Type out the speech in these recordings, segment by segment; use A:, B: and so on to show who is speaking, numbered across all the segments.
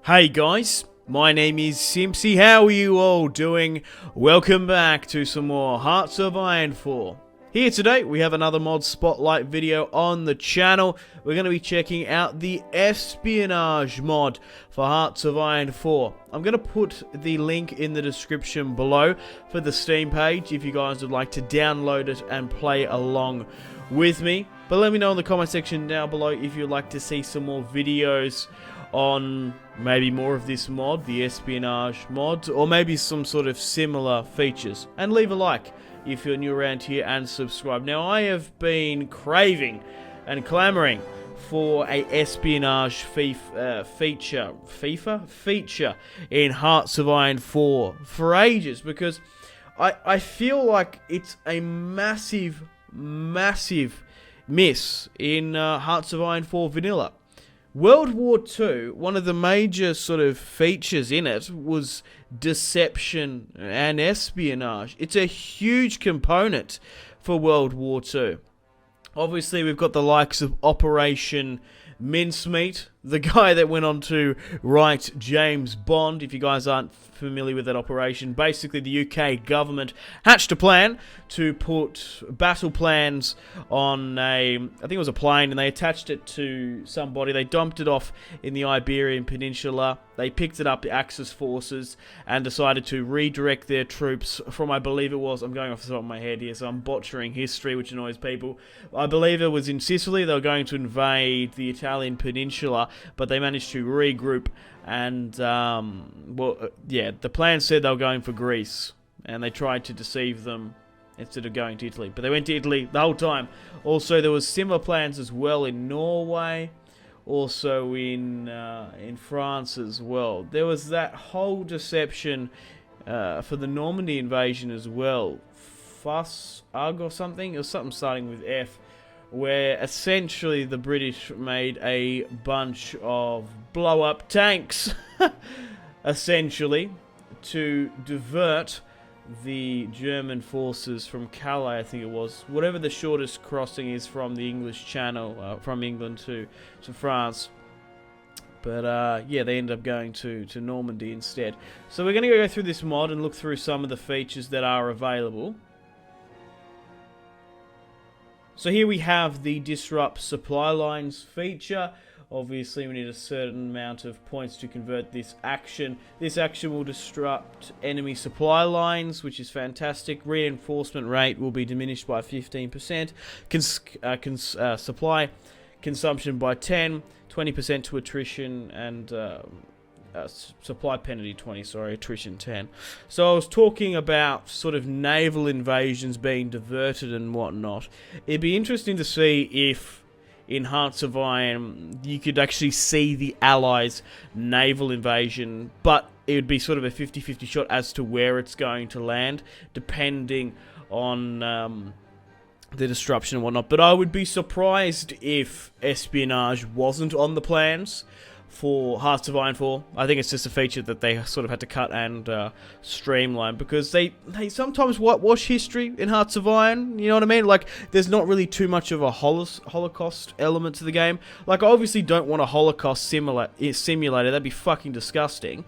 A: Hey guys, my name is Simpsy. How are you all doing? Welcome back to some more Hearts of Iron 4. Here today, we have another mod spotlight video on the channel. We're going to be checking out the espionage mod for Hearts of Iron 4. I'm going to put the link in the description below for the Steam page if you guys would like to download it and play along with me. But let me know in the comment section down below if you'd like to see some more videos on maybe more of this mod, the espionage mod, or maybe some sort of similar features. And leave a like if you're new around here and subscribe. Now, I have been craving and clamoring for a espionage feature in Hearts of Iron 4 for ages, because I feel like it's a massive miss in Hearts of Iron 4 vanilla. World War II, one of the major sort of features in it was deception and espionage. It's a huge component for World War II. Obviously, we've got the likes of Operation Mincemeat, the guy that went on to write James Bond. If you guys aren't familiar with that operation, basically the UK government hatched a plan to put battle plans on I think it was a plane, and they attached it to somebody. They dumped it off in the Iberian Peninsula. They picked it up, the Axis forces, and decided to redirect their troops from, I believe it was, I'm going off the top of my head here, so I'm butchering history, which annoys people. I believe it was in Sicily. They were going to invade the Italian peninsula, but they managed to regroup, and the plan said they were going for Greece, and they tried to deceive them instead of going to Italy, but they went to Italy the whole time. Also, there was similar plans as well in Norway, also in France as well. There was that whole deception for the Normandy invasion as well. Fuss or something. It was something starting with F, where essentially the British made a bunch of blow-up tanks, essentially, to divert the German forces from Calais, I think it was, whatever the shortest crossing is from the English Channel, from England to France. But yeah, they ended up going to Normandy instead. So we're going to go through this mod and look through some of the features that are available. So here we have the Disrupt Supply Lines feature. Obviously, we need a certain amount of points to convert this action. This action will disrupt enemy supply lines, which is fantastic. Reinforcement rate will be diminished by 15%. Supply consumption by 10. 20% to attrition, and supply penalty 20, attrition 10. So I was talking about sort of naval invasions being diverted and whatnot. It'd be interesting to see if in Hearts of Iron you could actually see the Allies' naval invasion, but it would be sort of a 50-50 shot as to where it's going to land, depending on the disruption and whatnot. But I would be surprised if espionage wasn't on the plans for Hearts of Iron 4. I think it's just a feature that they sort of had to cut and streamline, because they sometimes whitewash history in Hearts of Iron, you know what I mean? Like, there's not really too much of a Holocaust element to the game. Like, I obviously don't want a Holocaust simulator, that'd be fucking disgusting.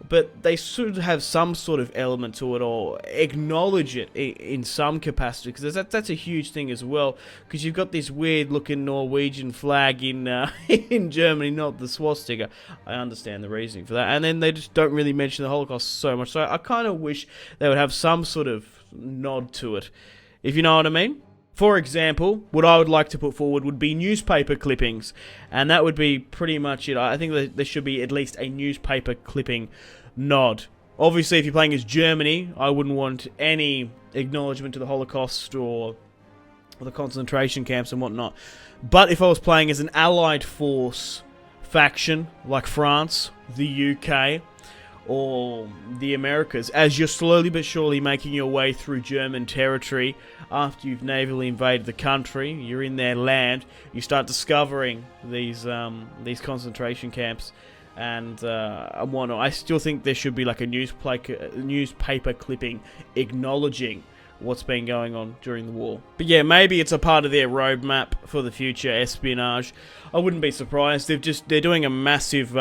A: But they should have some sort of element to it, or acknowledge it in some capacity, because that's a huge thing as well. Because you've got this weird-looking Norwegian flag in in Germany, not the swastika. I understand the reasoning for that, and then they just don't really mention the Holocaust so much. So I kind of wish they would have some sort of nod to it, if you know what I mean. For example, what I would like to put forward would be newspaper clippings, and that would be pretty much it. I think that there should be at least a newspaper clipping nod. Obviously, if you're playing as Germany, I wouldn't want any acknowledgement to the Holocaust or the concentration camps and whatnot. But if I was playing as an allied force faction, like France, the UK, or the Americas, as you're slowly but surely making your way through German territory after you've navally invaded the country, you're in their land, you start discovering these concentration camps and whatnot. I still think there should be like a newspaper clipping acknowledging what's been going on during the war. But yeah, maybe it's a part of their roadmap for the future espionage. I wouldn't be surprised. They're doing a massive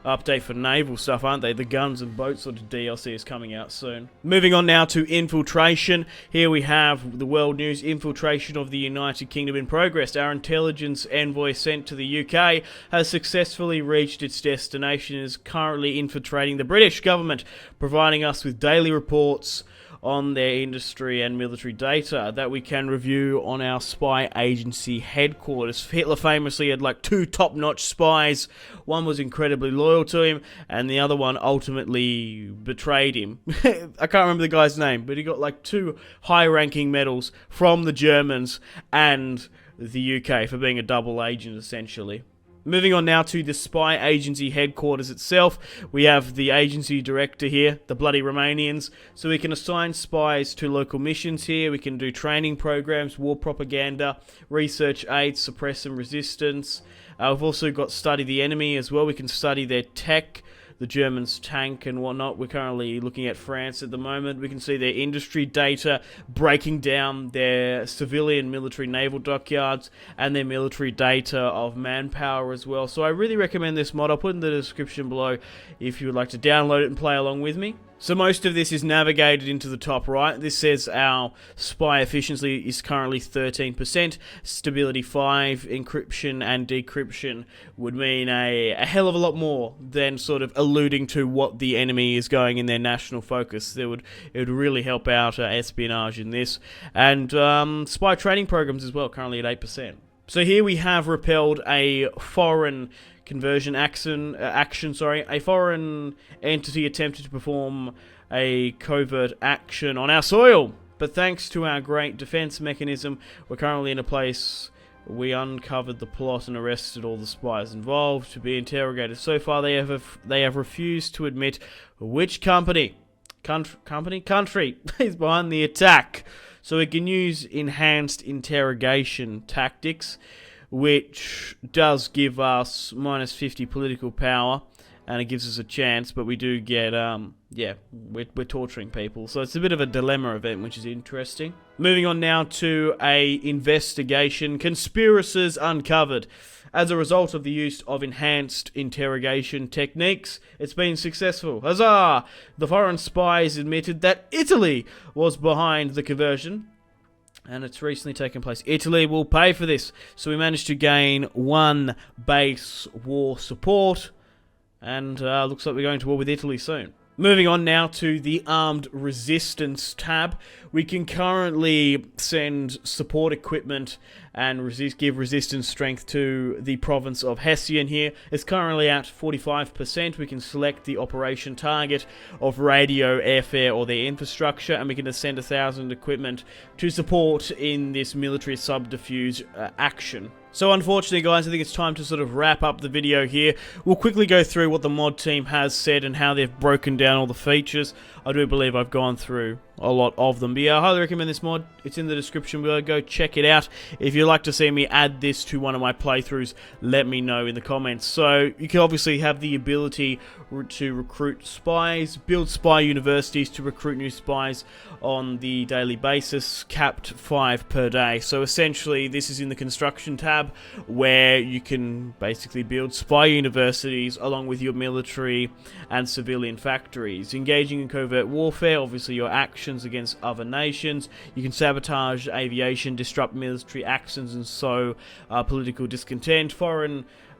A: update for naval stuff, aren't they? The guns and boats sort of DLC is coming out soon. Moving on now to infiltration. Here we have the world news: infiltration of the United Kingdom in progress. Our intelligence envoy sent to the UK has successfully reached its destination and is currently infiltrating the British government, providing us with daily reports on their industry and military data that we can review on our spy agency headquarters. Hitler famously had like 2 top-notch spies. One was incredibly loyal to him, and the other one ultimately betrayed him. I can't remember the guy's name, but he got like 2 high-ranking medals from the Germans and the UK for being a double agent, essentially. Moving on now to the spy agency headquarters itself. We have the agency director here, the bloody Romanians. So we can assign spies to local missions here. We can do training programs, war propaganda, research aids, suppress and resistance. We've also got study the enemy as well. We can study their tech, the Germans' tank and whatnot. We're currently looking at France at the moment. We can see their industry data, breaking down their civilian military naval dockyards and their military data of manpower as well. So I really recommend this mod. I'll put in the description below if you would like to download it and play along with me. So most of this is navigated into the top right. This says our spy efficiency is currently 13%, stability 5, encryption and decryption would mean a hell of a lot more than sort of alluding to what the enemy is going in their national focus. It would really help out espionage in this. And spy training programs as well, currently at 8%. So here we have repelled a foreign conversion action. A foreign entity attempted to perform a covert action on our soil, but thanks to our great defense mechanism, we're currently in a place. We uncovered the plot and arrested all the spies involved to be interrogated. So far, they have refused to admit which country is behind the attack. So we can use enhanced interrogation tactics, which does give us minus 50 political power, and it gives us a chance, but we do get, we're torturing people. So it's a bit of a dilemma event, which is interesting. Moving on now to a investigation. Conspirators uncovered. As a result of the use of enhanced interrogation techniques, it's been successful. Huzzah! The foreign spies admitted that Italy was behind the conversion, and it's recently taken place. Italy will pay for this. So we managed to gain 1 base war support, and looks like we're going to war with Italy soon. Moving on now to the Armed Resistance tab. We can currently send support equipment and give resistance strength to the province of Hessian here. It's currently at 45%. We can select the operation target of radio, airfare, or their infrastructure, and we can send 1,000 equipment to support in this military subterfuge action. So unfortunately, guys, I think it's time to sort of wrap up the video here. We'll quickly go through what the mod team has said and how they've broken down all the features. I do believe I've gone through a lot of them. But yeah, I highly recommend this mod. It's in the description below. Go check it out. If you'd like to see me add this to one of my playthroughs, let me know in the comments. So you can obviously have the ability to recruit spies, build spy universities to recruit new spies on the daily basis, capped 5 per day. So essentially, this is in the construction tab, where you can basically build spy universities along with your military and civilian factories. Engaging in covert warfare, obviously your actions against other nations. You can sabotage aviation, disrupt military actions, and sow political discontent.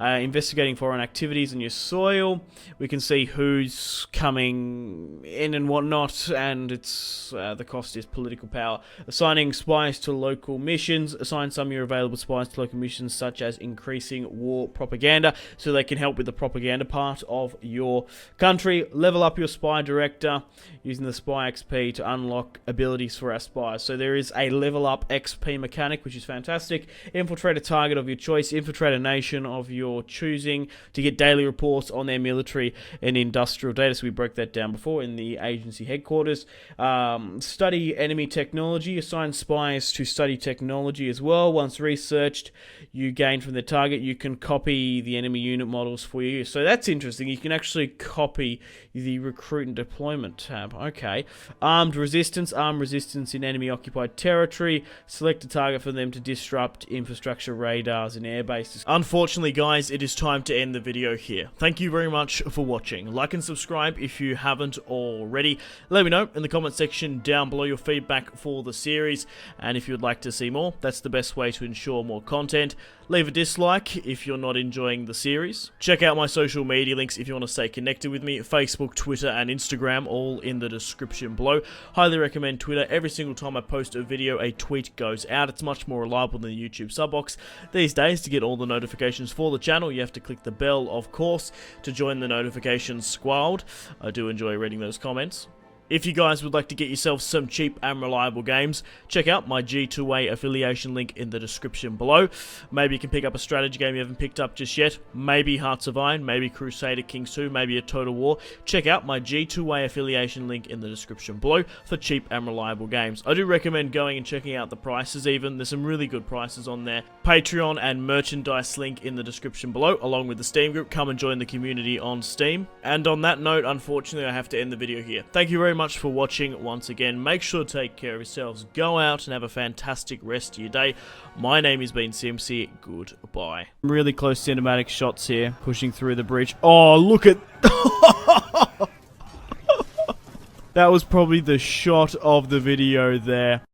A: Investigating foreign activities on your soil. We can see who's coming in and whatnot, and it's the cost is political power. Assigning spies to local missions. Assign some of your available spies to local missions, such as increasing war propaganda, so they can help with the propaganda part of your country. Level up your spy director using the spy XP to unlock abilities for our spies. So there is a level up XP mechanic, which is fantastic. Infiltrate a target of your choice. Infiltrate a nation of your choosing to get daily reports on their military and industrial data. So we broke that down before in the agency headquarters. Study enemy technology. Assign spies to study technology as well. Once researched, you gain from the target. You can copy the enemy unit models for you. So that's interesting. You can actually copy the recruit and deployment tab. Okay. Armed resistance. Armed resistance in enemy occupied territory. Select a target for them to disrupt infrastructure, radars, and air bases. Unfortunately, guys, guys, it is time to end the video here. Thank you very much for watching. Like and subscribe if you haven't already. Let me know in the comment section down below your feedback for the series, and if you'd like to see more, that's the best way to ensure more content. Leave a dislike if you're not enjoying the series. Check out my social media links if you want to stay connected with me. Facebook, Twitter, and Instagram, all in the description below. Highly recommend Twitter. Every single time I post a video, a tweet goes out. It's much more reliable than the YouTube sub box. These days, to get all the notifications for the channel, you have to click the bell, of course, to join the notifications squad. I do enjoy reading those comments. If you guys would like to get yourself some cheap and reliable games, check out my G2A affiliation link in the description below. Maybe you can pick up a strategy game you haven't picked up just yet. Maybe Hearts of Iron, maybe Crusader Kings 2, maybe a Total War. Check out my G2A affiliation link in the description below for cheap and reliable games. I do recommend going and checking out the prices even. There's some really good prices on there. Patreon and merchandise link in the description below, along with the Steam group. Come and join the community on Steam. And on that note, unfortunately, I have to end the video here. Thank you very much for watching once again. Make sure to take care of yourselves. Go out and have a fantastic rest of your day. My name has been Simsy. Goodbye. Really close cinematic shots here, pushing through the bridge. Oh, look at... That was probably the shot of the video there.